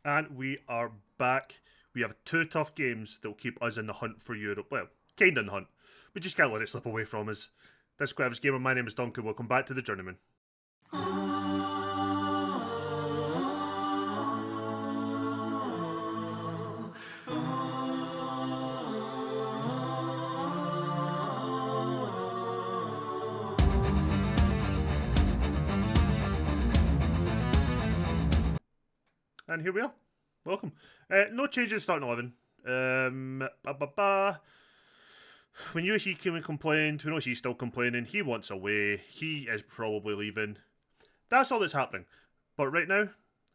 And we are back. We have two tough games that will keep us in the hunt for Europe. Well, kind of in the hunt. We just can't let it slip away from us. This is Quivers Gamer. My name is Duncan. Welcome back to the Journeyman. And here we are. Welcome. No change in starting 11. Ba, ba, ba. When Yoshi came and complained, we know he's still complaining. He wants away. He is probably leaving. That's all that's happening. But right now,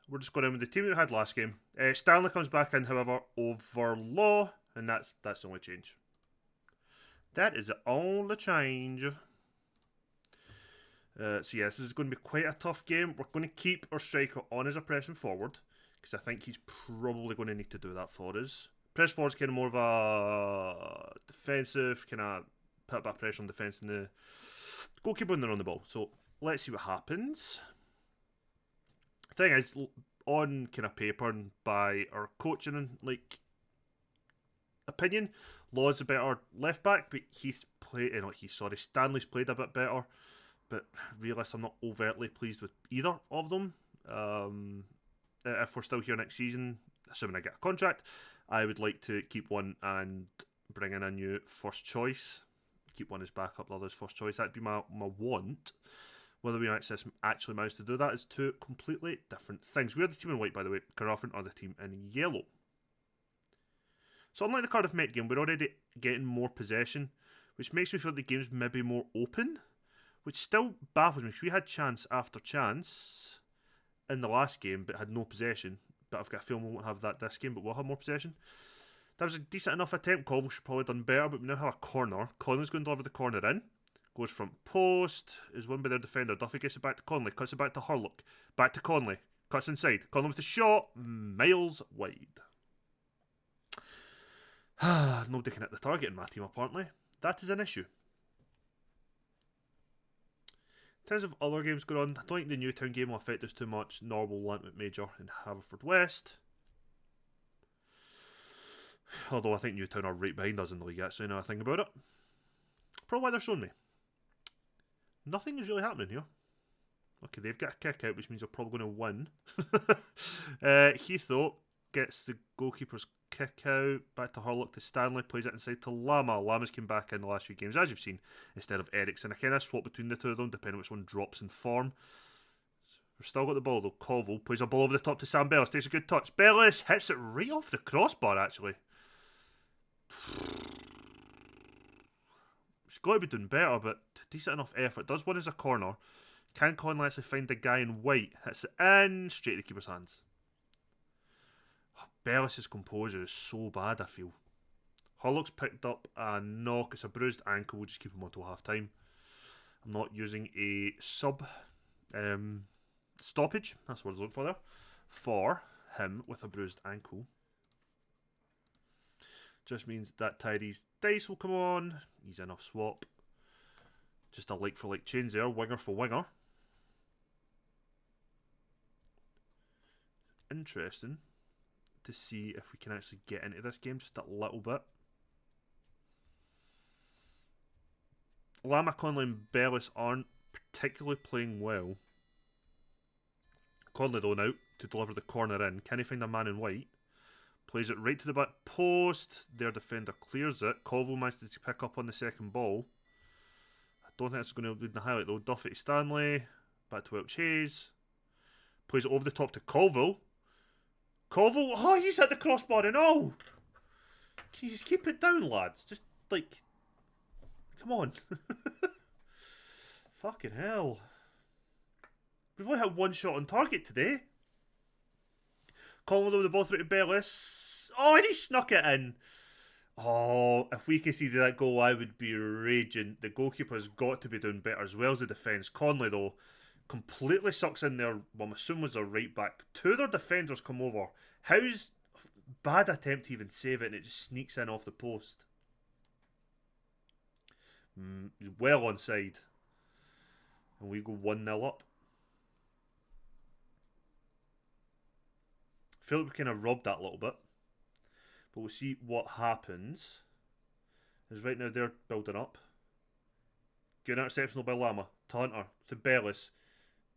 we're just going in with the team that we had last game. Stanley comes back in, however, over Law, and that's the only change. That is the only change. So yeah, this is going to be quite a tough game. We're going to keep our striker on as a pressing forward, because I think he's probably going to need to do that for us. Press forward's kind of more of a defensive, kind of put a bit of pressure on defence and the goalkeeper when they're on the ball. So let's see what happens. Thing is, on kind of paper and by our coaching and opinion, Law's a better left back, but Stanley's played a bit better. But realise I'm not overtly pleased with either of them. If we're still here next season, assuming I get a contract, I would like to keep one and bring in a new first choice. Keep one as backup, the other's first choice. That'd be my want. Whether we actually manage to do that is two completely different things. We're the team in white, by the way. Carafin are the team in yellow. So unlike the Cardiff Met game, we're already getting more possession, which makes me feel like the game's maybe more open, which still baffles me, because we had chance after chance in the last game, but had no possession. But I've got a feeling we won't have that this game, but we'll have more possession. That was a decent enough attempt. Colville should probably have done better, but we now have a corner. Conley's going to deliver the corner in. Goes front post. Is won by their defender. Duffy gets it back to Conley. Cuts it back to Hurlock. Back to Conley. Cuts inside. Conley with the shot. Miles wide. Nobody can hit the target in my team, apparently. That is an issue. In terms of other games going on, I don't think the Newtown game will affect us too much, nor will Lantwick Major and Haverfordwest. Although I think Newtown are right behind us in the league, actually, now I think about it. Probably why they're showing me. Nothing is really happening here. Okay, they've got a kick out, which means they're probably going to win. Heathrow gets the goalkeeper's kick out. Back to Hurlock to Stanley. Plays it inside to Lama. Lama's came back in the last few games, as you've seen, instead of Ericsson. I kind of swap between the two of them, depending on which one drops in form. We've still got the ball, though. Colville plays a ball over the top to Sam Bellis. Takes a good touch. Bellis hits it right off the crossbar, actually. He's got to be doing better, but decent enough effort. Does one as a corner. Can Conley actually find the guy in white? Hits it in, straight to the keeper's hands. Bellis' composure is so bad, I feel. Hurlock's picked up a knock. It's a bruised ankle. We'll just keep him until half time. I'm not using a sub stoppage. That's what I was looking for there. For him with a bruised ankle. Just means that Tyrese Dice will come on. Easy enough swap. Just a like for like change there. Winger for winger. Interesting to see if we can actually get into this game just a little bit. Lama, Conley and Bellis aren't particularly playing well. Conley though now to deliver the corner in. Can he find a man in white? Plays it right to the back post. Their defender clears it. Colville manages to pick up on the second ball. I don't think that's going to lead in the highlight though. Duffy to Stanley. Back to Welch Hayes. Plays it over the top to Colville. Colville, oh, he's hit the crossbar and all. Can you just keep it down, lads? Just, come on. Fucking hell. We've only had one shot on target today. Colville with the ball through to Bellis. Oh, and he snuck it in. Oh, if we conceded that goal, I would be raging. The goalkeeper's got to be doing better as well as the defence. Conley, though, completely sucks in their, well, I'm assuming was their right back. Two of their defenders come over. How's bad attempt to even save it and it just sneaks in off the post? Well onside. And we go 1-0 up. feel like we kind of robbed that a little bit. But we'll see what happens. As right now they're building up. Good interception by Lama. To Hunter. To Bellis.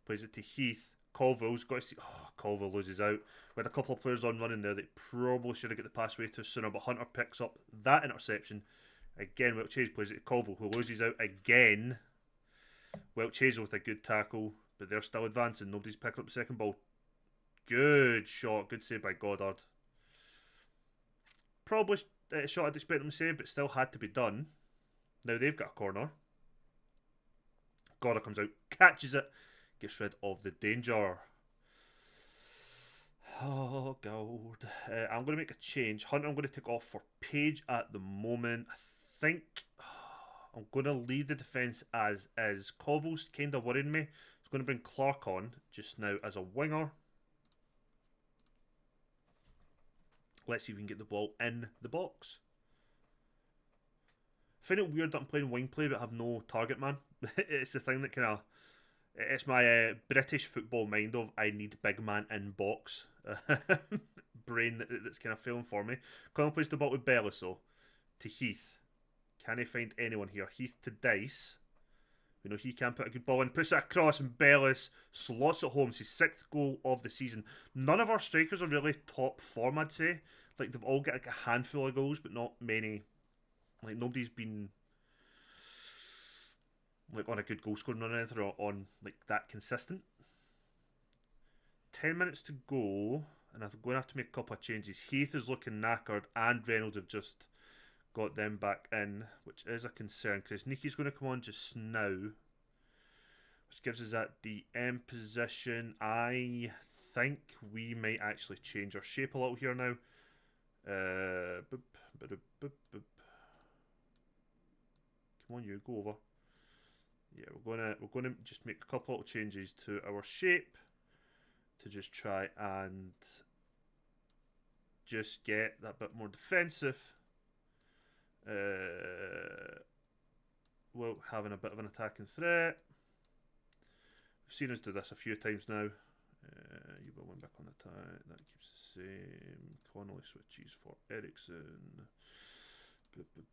Plays it to Heath. Colville's got to see. Oh, Colville loses out. We had a couple of players on running there that probably should have got the pass way too sooner, but Hunter picks up that interception. Again, Welch Hayes plays it to Colville, who loses out again. Welch Hayes with a good tackle, but they're still advancing. Nobody's picking up the second ball. Good shot. Good save by Goddard. Probably a shot I'd expect them to save, but still had to be done. Now they've got a corner. Goddard comes out, catches it, gets rid of the danger. Oh, God. I'm going to make a change. Hunter, I'm going to take off for Page at the moment. I think I'm going to leave the defence as is. Colville's kind of worrying me. I'm going to bring Clark on just now as a winger. Let's see if we can get the ball in the box. I find it weird that I'm playing wing play but have no target man. It's the thing that kind of... It's my British football mind of I need big man in box brain that's kind of failing for me. Colin plays the ball with Bellis though. To Heath. Can he find anyone here? Heath to Dice. We know he can put a good ball in. Puts it across and Bellis slots it home. It's his 6th goal of the season. None of our strikers are really top form, I'd say. Like they've all got like a handful of goals, but not many. Like nobody's been like on a good goal scoring run or anything or on like that consistent. 10 minutes to go, and I'm going to have to make a couple of changes. Heath is looking knackered, and Reynolds have just got them back in, which is a concern because Niki's going to come on just now, which gives us that DM position. I think we might actually change our shape a little here now. Come on, you go over. Yeah, we're gonna just make a couple of changes to our shape to just try and just get that bit more defensive. Well, having a bit of an attacking threat. We've seen us do this a few times now. You got one back on the attack. That keeps the same. Connolly switches for Ericsson.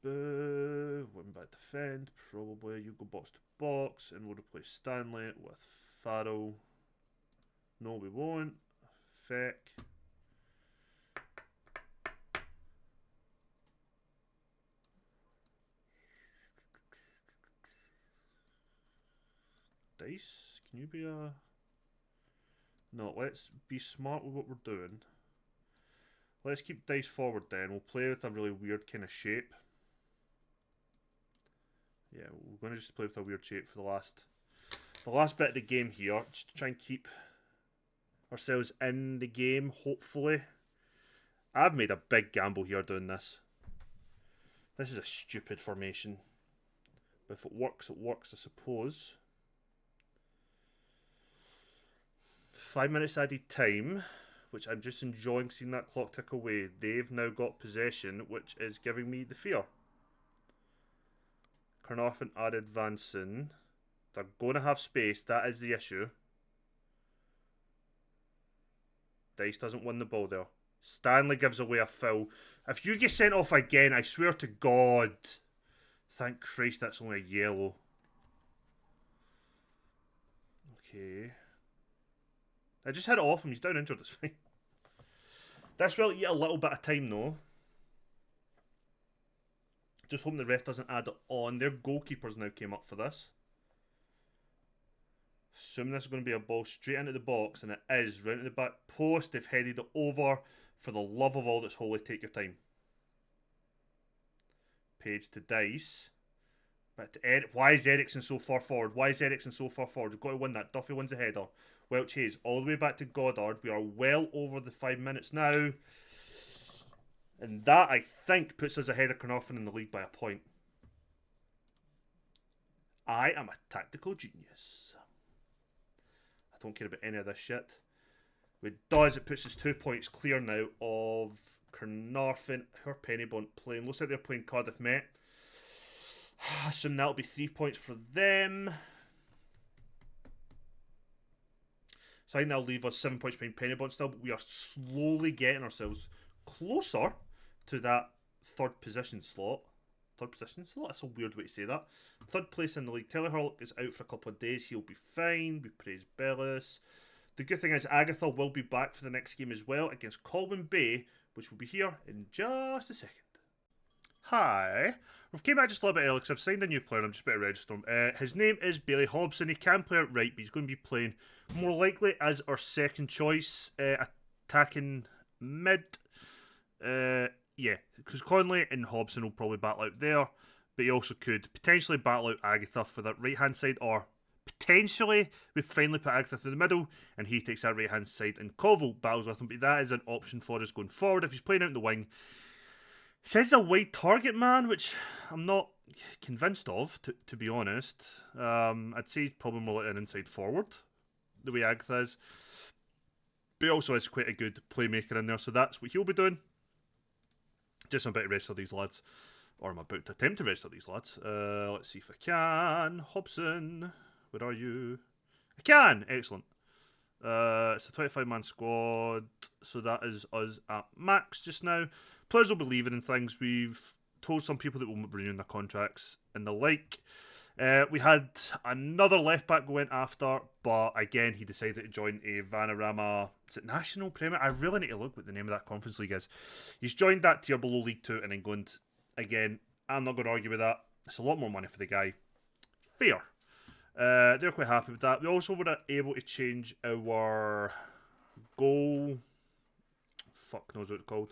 One back defend, probably. You go box to box, and we'll replace Stanley with Farrell. No, we won't. Feck. Dice, can you be a... No, let's be smart with what we're doing. Let's keep Dice forward then. We'll play with a really weird kind of shape. Yeah, we're going to just play with a weird shape for the last bit of the game here. Just to try and keep ourselves in the game, hopefully. I've made a big gamble here doing this. This is a stupid formation. But if it works, I suppose. 5 minutes added time, which I'm just enjoying seeing that clock tick away. They've now got possession, which is giving me the fear. Carnarvon are advancing. They're going to have space. That is the issue. Dice doesn't win the ball there. Stanley gives away a foul. If you get sent off again, I swear to God. Thank Christ that's only a yellow. Okay. I just had it off him. He's down injured. It's fine. This will eat a little bit of time though. Just hoping the ref doesn't add it on. Their goalkeepers now came up for this. Assuming this is going to be a ball straight into the box, and it is. Right into the back post. They've headed it over. For the love of all that's holy, take your time. Page to Dice. Back to Eric. Why is Ericsson so far forward? Why is Ericsson so far forward? We've got to win that. Duffy wins the header. Welch Hayes all the way back to Goddard. We are well over the 5 minutes now. And that, I think, puts us ahead of Carnarvon in the league by a point. I am a tactical genius. I don't care about any of this shit. What it does, it puts us 2 points clear now of Carnarvon. Who are Pennybont playing? Looks like they're playing Cardiff Met. I assume that'll be 3 points for them. So So I think that'll leave us 7 points behind Pennybont still, but we are slowly getting ourselves closer to that third position slot. Third position slot? That's a weird way to say that. Third place in the league. Telehurl is out for a couple of days. He'll be fine. We praise Bellis. The good thing is Agatha will be back for the next game as well against Colwyn Bay, which will be here in just a second. Hi. We've came back just a little bit early because I've signed a new player and I'm just about to register him. His name is Bailey Hobson. He can play outright, but he's going to be playing more likely as our second choice, attacking mid. Yeah, because Conley and Hobson will probably battle out there, but he also could potentially battle out Agatha for that right-hand side, or potentially we finally put Agatha through the middle and he takes that right-hand side and Koval battles with him, but that is an option for us going forward. If he's playing out in the wing, it says a wide target man, which I'm not convinced of, to be honest. I'd say he's probably more like an inside forward, the way Agatha is. But he also is quite a good playmaker in there, so that's what he'll be doing. Just I'm about to register these lads. Or I'm about to attempt to register these lads. Let's see if I can. Hobson, where are you? I can! Excellent. It's a 25-man squad, so that is us at max just now. Players will be leaving and things. We've told some people that we'll be renewing their contracts and the like. We had another left back go in after, but again, he decided to join a Vanarama. Is it National Premier? I really need to look what the name of that conference league is. He's joined that tier below League 2 in England. Again, I'm not going to argue with that. It's a lot more money for the guy. Fair. They're quite happy with that. We also were able to change our goal. Fuck knows what it's called.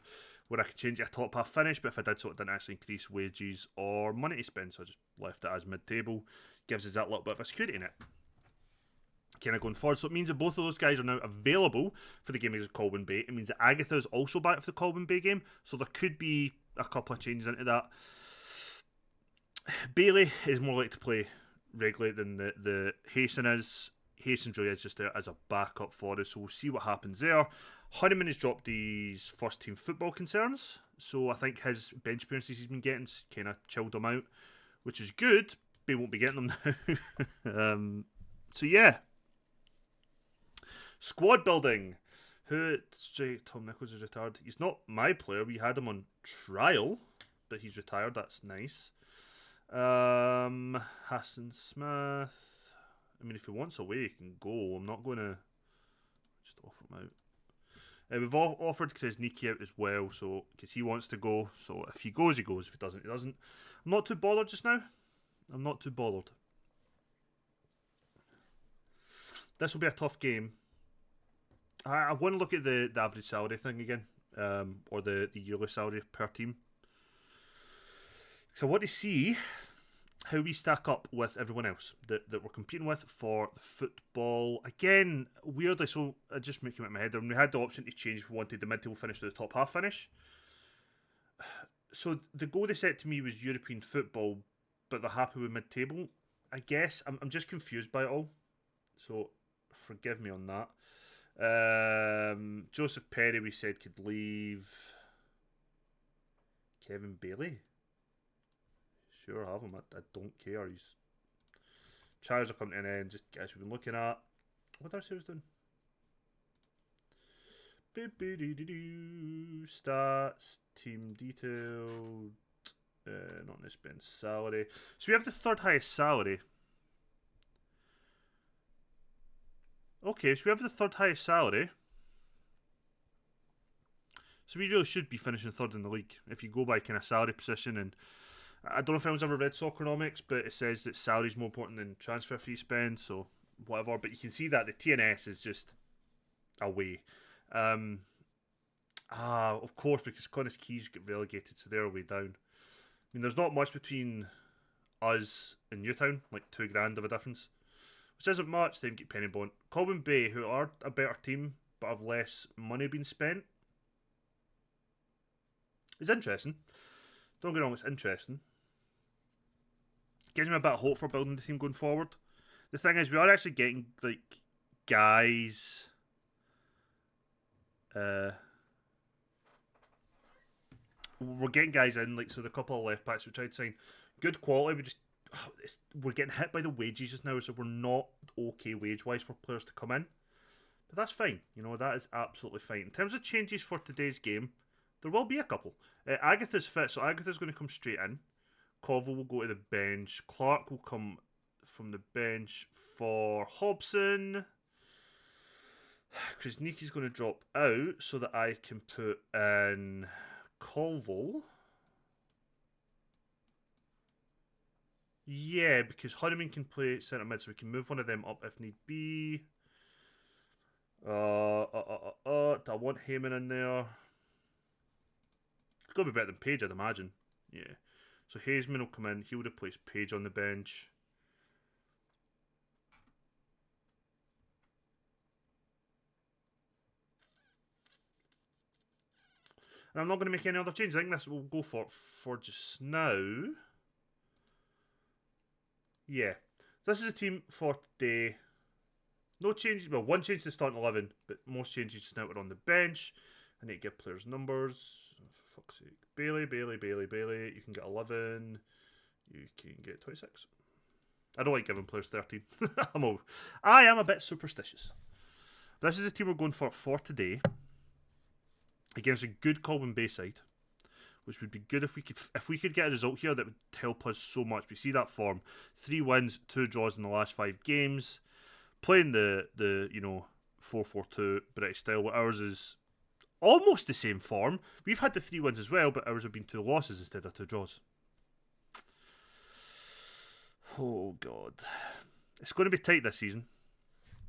Where I could change it a top half finish, but if I did so, it didn't actually increase wages or money to spend, so I just left it as mid-table. Gives us that little bit of a security net. Kind of going forward, so it means that both of those guys are now available for the game against Colwyn Bay. It means that Agatha is also back for the Colwyn Bay game, so there could be a couple of changes into that. Bailey is more likely to play regularly than the Hasten is. Hastings really is just there as a backup for us, so we'll see what happens there. Honeyman has dropped his first team football concerns, so I think his bench appearances he's been getting kind of chilled him out, which is good, but he won't be getting them now. So yeah. Squad building. Tom Nichols is retired. He's not my player. We had him on trial, but he's retired. That's nice. Hassan Smith. I mean, if he wants away, he can go. I'm not going to just offer him out. We've offered Krasniki out as well, so because he wants to go. So if he goes, he goes. If he doesn't, he doesn't. I'm not too bothered just now. I'm not too bothered. This will be a tough game. I want to look at the average salary thing again, or the yearly salary per team. So I want to see how we stack up with everyone else that we're competing with for the football. Again, weirdly, so I just making it in my head. When we had the option to change if we wanted the mid-table finish to the top half finish. So the goal they set to me was European football, but they're happy with mid-table. I guess I'm just confused by it all. So forgive me on that. Joseph Perry we said could leave. Kevin Bailey. Sure, have him. I don't care. He's Charles are coming to an end. Just guys we've been looking at. What did I say I was doing? Stats, team detailed. Not this bench salary. So we have the third highest salary. Okay, so we have the third highest salary. So we really should be finishing third in the league if you go by kind of salary position. And I don't know if anyone's ever read Soccernomics, but it says that salary is more important than transfer fee spend, so whatever. But you can see that the TNS is just away. Of course, because Connacht Keys get relegated, so they're way down. I mean, there's not much between us and Newtown, like £2,000 of a difference. Which isn't much, they get Pennybont. Colwyn Bay, who are a better team, but have less money being spent. It's interesting. Don't get wrong, it's interesting. Gives me a bit of hope for building the team going forward. The thing is, we are actually getting, like, guys... we're getting guys in, like, so the couple of left backs we tried to sign. Good quality, we're getting hit by the wages just now, so we're not okay wage-wise for players to come in. But that's fine. You know, that is absolutely fine. In terms of changes for today's game, there will be a couple. Agatha's fit, so Agatha's going to come straight in. Koval will go to the bench. Clark will come from the bench for Hobson. Krasnicki's going to drop out so that I can put in Koval. Yeah, because Honeyman can play centre mid, so we can move one of them up if need be. Do I want Heyman in there? It's got to be better than Page, I'd imagine. Yeah. So Hazeman will come in. He'll replace Page on the bench. And I'm not going to make any other changes. I think this will go for just now. Yeah. This is a team for today. No changes. Well, one change to starting 11, but most changes just now are on the bench. I need to give players numbers. For fuck's sake. Bailey. You can get 11. You can get 26. I don't like giving players 13. I am a bit superstitious. This is the team we're going for today. Against a good Colwyn Bayside, which would be good if we could get a result here that would help us so much. We see that form: 3 wins, 2 draws in the last 5 games. Playing the 4-4-2 British style, where ours is almost the same form. We've had the 3 wins as well, but ours have been 2 losses instead of 2 draws. Oh God, it's going to be tight this season.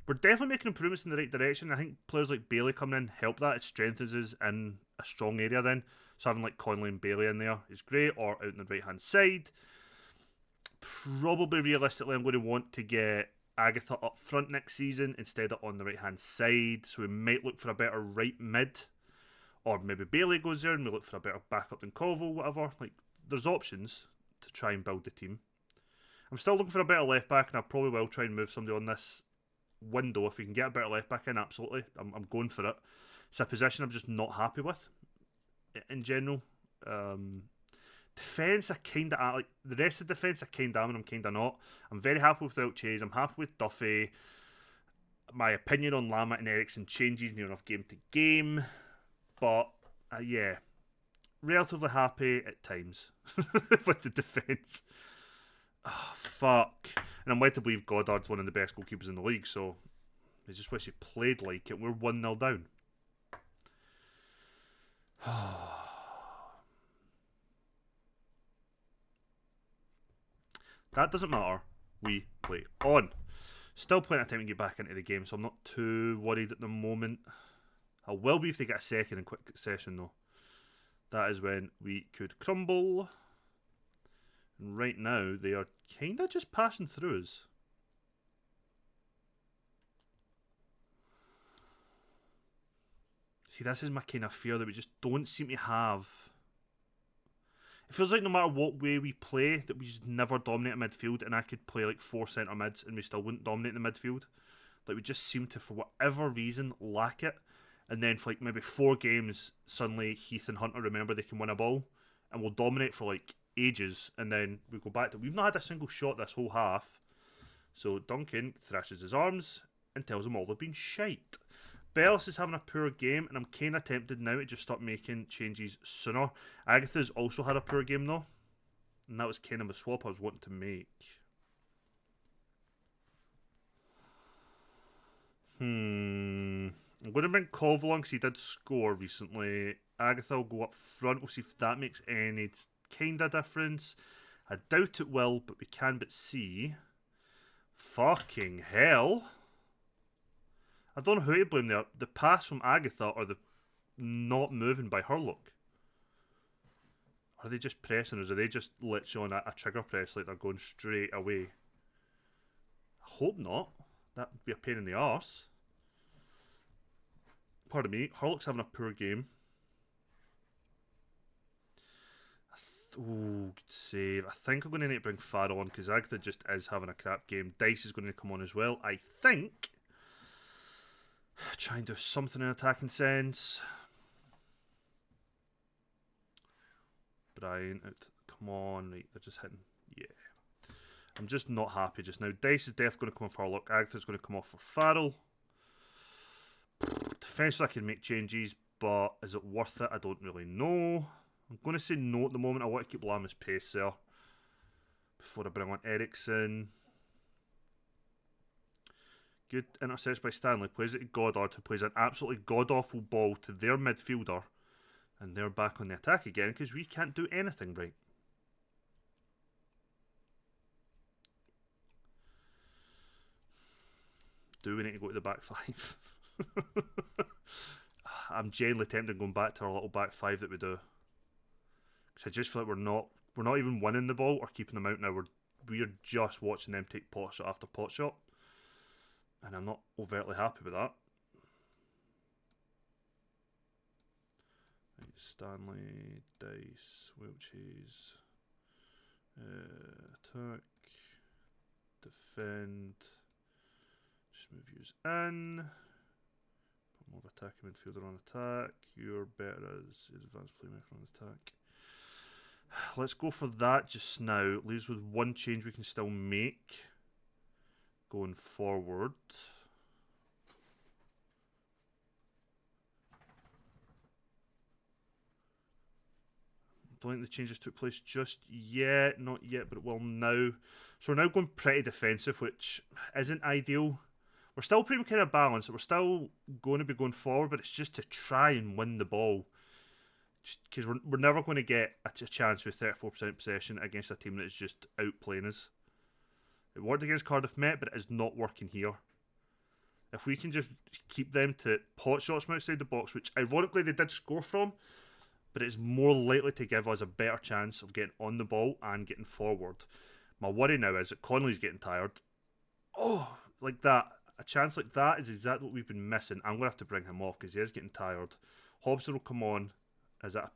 We're definitely making improvements in the right direction. I think players like Bailey coming in help that. It strengthens us in a strong area then. So having like Conley and Bailey in there is great, or out on the right hand side. Probably realistically, I'm going to want to get Agatha up front next season instead of on the right hand side. So we might look for a better right mid, or maybe Bailey goes there and we look for a better backup than Koval, whatever. Like, there's options to try and build the team. I'm still looking for a better left back, and I probably will try and move somebody on this window. If we can get a better left back in, absolutely. I'm going for it. It's a position I'm just not happy with in general. Defence, I kind of like. The rest of the defence, I kind of am and I'm kind of not. I'm very happy without Chase. I'm happy with Duffy. My opinion on Lama and Ericsson changes near enough game to game. But, yeah. Relatively happy at times with the defence. Oh, fuck. And I'm led to believe Goddard's one of the best goalkeepers in the league, so I just wish he played like it. We're 1-0 down. That doesn't matter. We play on. Still plenty of time to get back into the game, so I'm not too worried at the moment. I will be if they get a second in quick succession, though. That is when we could crumble. And right now, they are kind of just passing through us. See, this is my kind of fear that we just don't seem to have. It feels like no matter what way we play, that we just never dominate a midfield, and I could play like 4 centre mids and we still wouldn't dominate the midfield. Like, we just seem to, for whatever reason, lack it. And then for like maybe 4 games, suddenly Heath and Hunter remember they can win a ball, and we'll dominate for like ages, and then we go back to, we've not had a single shot this whole half. So Duncan thrashes his arms and tells them all they've been shite. Bellis is having a poor game, and I'm kind of tempted now to just start making changes sooner. Agatha's also had a poor game though, and that was kind of a swap I was wanting to make. I'm going to bring Koval on because he did score recently. Agatha will go up front. We'll see if that makes any kind of difference. I doubt it will, but we can but see. Fucking hell. I don't know who to blame there. The pass from Agatha or the not moving by Hurlock. Are they just pressing us? Are they just literally on a trigger press like they're going straight away? I hope not. That would be a pain in the arse. Pardon me. Hurlock's having a poor game. Ooh, good save. I think I'm going to need to bring Farrell on because Agatha just is having a crap game. Dice is going to come on as well, I think. Try and do something in attacking sense. Brian, come on. Right, they're just hitting. Yeah. I'm just not happy just now. Dice is definitely going to come off for Hurlock. Agatha's going to come off for Farrell. Defence I can make changes, but is it worth it? I don't really know. I'm going to say no at the moment. I want to keep Lama's pace there before I bring on Ericsson. Good intercepts by Stanley. Plays it to Goddard, who plays an absolutely god-awful ball to their midfielder. And they're back on the attack again because we can't do anything right. Do we need to go to the back five? I'm genuinely tempted going back to our little back five that we do. Because I just feel like we're not even winning the ball or keeping them out now. We're just watching them take pot shot after pot shot. And I'm not overtly happy with that. Right, Stanley, Dice, Welch's, attack, defend, just move yous in, put more of attacking midfielder on attack, you're better as advanced playmaker on attack. Let's go for that just now. Leaves with one change we can still make going forward. Don't think the changes took place just yet. Not yet, but it will now. So we're now going pretty defensive, which isn't ideal. We're still pretty kind of balanced. We're still going to be going forward, but it's just to try and win the ball. Because we're never going to get a chance with 34% possession against a team that is just outplaying us. It worked against Cardiff Met, but it is not working here. If we can just keep them to pot shots from outside the box, which ironically they did score from, but it's more likely to give us a better chance of getting on the ball and getting forward. My worry now is that Connolly's getting tired. Oh, like that. A chance like that is exactly what we've been missing. I'm going to have to bring him off because he is getting tired. Hobson will come on as a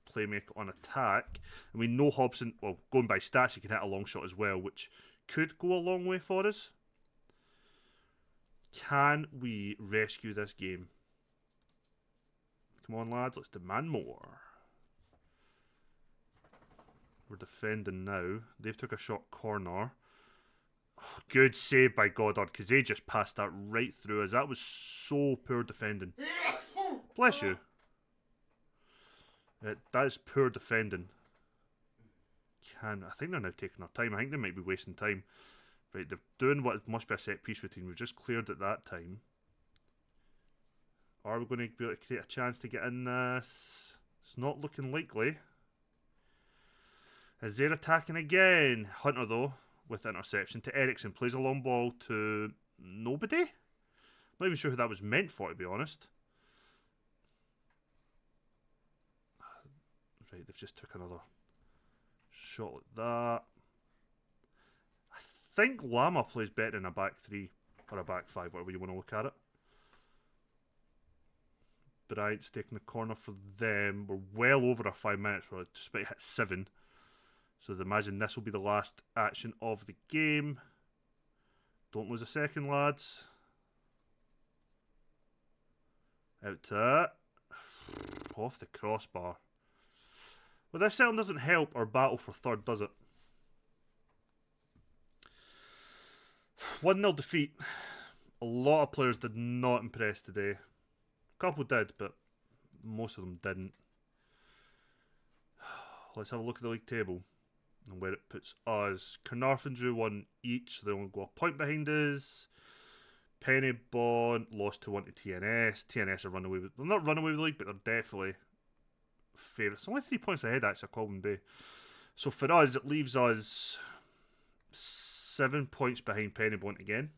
playmaker on attack. And we know Hobson, well, going by stats, he can hit a long shot as well, which could go a long way for us. Can we rescue this game? Come on, lads, let's demand more. We're defending now. They've took a shot corner. Oh, good save by Goddard, because they just passed that right through us. That was so poor defending. Bless you. That is poor defending. I think they're now taking their time. I think they might be wasting time. Right, they're doing what must be a set piece routine. We've just cleared at that time. Are we going to be able to create a chance to get in this? It's not looking likely. Is there attacking again? Hunter, though, with interception to Ericsson. Plays a long ball to nobody? Not even sure who that was meant for, to be honest. Right, they've just took another shot like that. I think Lama plays better in a back three or a back five, whatever you want to look at it. Bryant's taking the corner for them. We're well over our 5 minutes. We're just about to hit 7. So I imagine this will be the last action of the game. Don't lose a second, lads. Out to it. Off the crossbar. Well, this certainly doesn't help our battle for third, does it? 1-0 defeat. A lot of players did not impress today. A couple did, but most of them didn't. Let's have a look at the league table and where it puts us. Carnarvon drew 1 each, so they only go a point behind us. Pennybon lost 2-1 to TNS. TNS are run away with. They're not run away with the league, but they're definitely favourites. Only 3 points ahead, actually, of Colwyn Bay. So for us, it leaves us 7 points behind Pennybon again.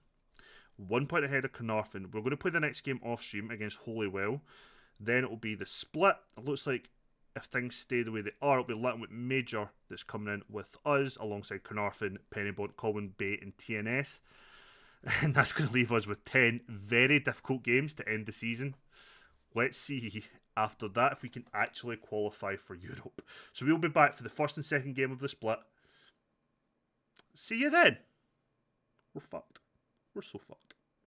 1 point ahead of Carnarvon. We're going to play the next game off stream against Holywell. Then it will be the split. It looks like if things stay the way they are, it'll be Littlewhite Major that's coming in with us alongside Carnarvon, Pennybon, Colwyn Bay, and TNS. And that's going to leave us with 10 very difficult games to end the season. Let's see after that if we can actually qualify for Europe. So we'll be back for the first and second game of the split. See you then. We're fucked. We're so fucked.